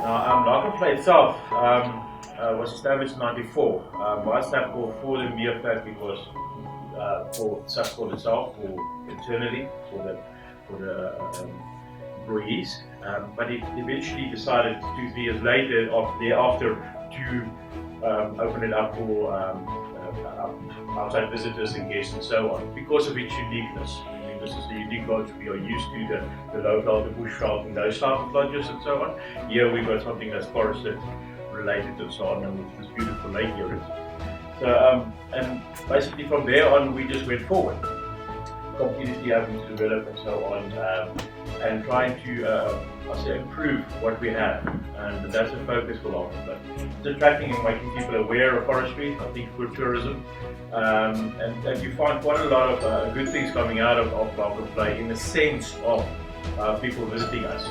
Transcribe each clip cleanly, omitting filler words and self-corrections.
Now, Lakenvlei itself was established in '94 by Safco for the mere fact it was for Safco itself, for internally, for the employees, but it eventually decided 2-3 years later, thereafter, to open it up for outside visitors and guests and so on, because of its uniqueness. I mean, this is the unique lodge we are used to, the low-veld, the bushveld, and those type of lodges and so on. Here we've got something that's forested related and so on, and with this beautiful lake here. So, and basically from there on we just went forward, continuously having to develop and so on, and trying to improve what we have, and that's the focus for Lakenvlei. It's attracting and making people aware of forestry, I think, for tourism, and you find quite a lot of good things coming out of Lakenvlei in the sense of people visiting us,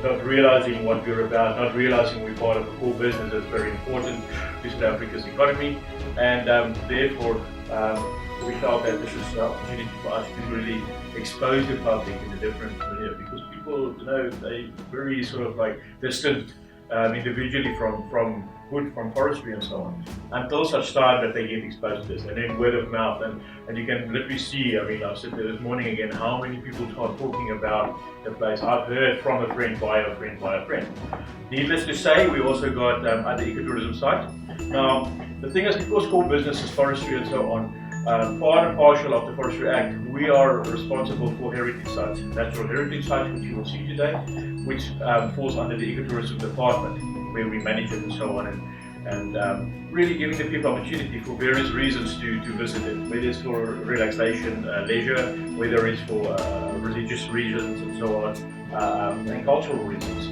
not realizing what we're about, not realizing we're part of a core business that's very important to South Africa's economy, and therefore we felt that this was an opportunity for us to really expose the public in a different manner, because people, they're very sort of like distant individually from wood, from forestry and so on, until such time that they get exposed to this, and then word of mouth, and you can literally see, I mean, I've said this morning again, how many people start talking about the place. I've heard from a friend, by a friend, by a friend. Needless to say, we also got other ecotourism sites. Now, the thing is, because core business is forestry and so on, part and parcel of the Forestry Act, we are responsible for heritage sites, natural heritage sites, which you will see today, which falls under the ecotourism department, where we manage it and so on, and really giving the people opportunity for various reasons to visit it, whether it's for relaxation, leisure, whether it's for religious reasons and so on, and cultural reasons.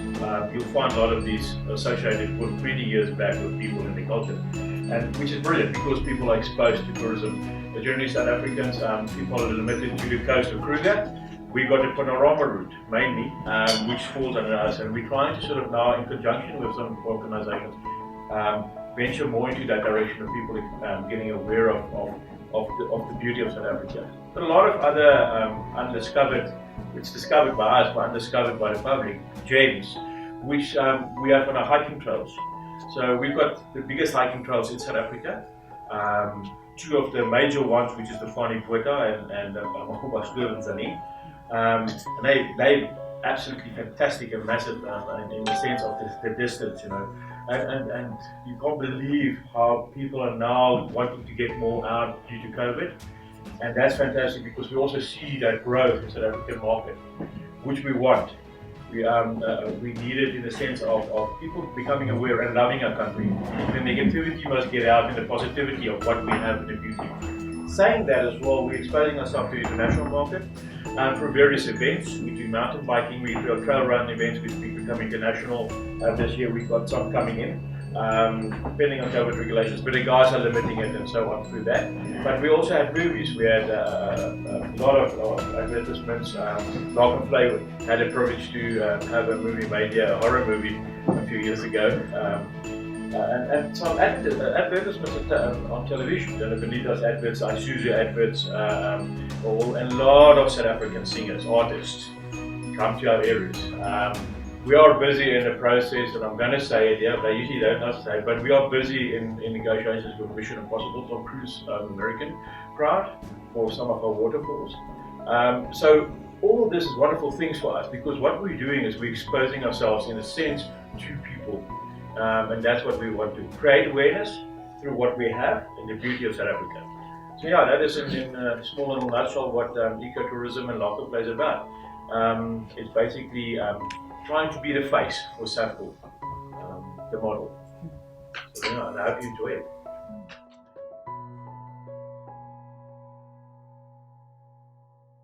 You'll find a lot of these associated with 20 years back with people in the culture, and which is brilliant because people are exposed to tourism. Generally, South Africans, people are limited to the coast of Kruger. We got a panorama route mainly, which falls under us, and we're trying to sort of now, in conjunction with some organisations, venture more into that direction of people getting aware of the beauty of South Africa. But a lot of other undiscovered, it's discovered by us, but undiscovered by the public, gems, which we have on our hiking trails. So we've got the biggest hiking trails in South Africa. Two of the major ones, which is the Fani Botha and Zani. And they're absolutely fantastic and massive in the sense of the distance, and you can't believe how people are now wanting to get more out due to COVID, and that's fantastic because we also see that growth in the South African market, which we want. We need it in the sense of people becoming aware and loving our country. The negativity must get out in the positivity of what we have in the beauty. Saying that as well, we're exposing ourselves to the international market through various events. We do mountain biking, we do trail run events which become international. This year we've got some coming in, depending on COVID regulations, but the guys are limiting it and so on through that. But we also had movies. We had a lot of advertisements. Lakenvlei had a privilege to have a movie made here, a horror movie, a few years ago. And some advertisements on television, the Benito's adverts, Isuzu adverts, and a lot of South African singers, artists come to our areas. We are busy in the process, and I'm going to say it, yeah, but I usually don't know to say it, but we are busy in negotiations with Mission Impossible, Tom Cruise, American crowd, for some of our waterfalls. So all of this is wonderful things for us, because what we're doing is we're exposing ourselves, in a sense, to people. And that's what we want to create awareness through what we have and the beauty of South Africa. So yeah, that is in a small little nutshell what ecotourism and Lakenvlei is about. It's basically trying to be the face for Safco, the model. So yeah, I hope you enjoy it.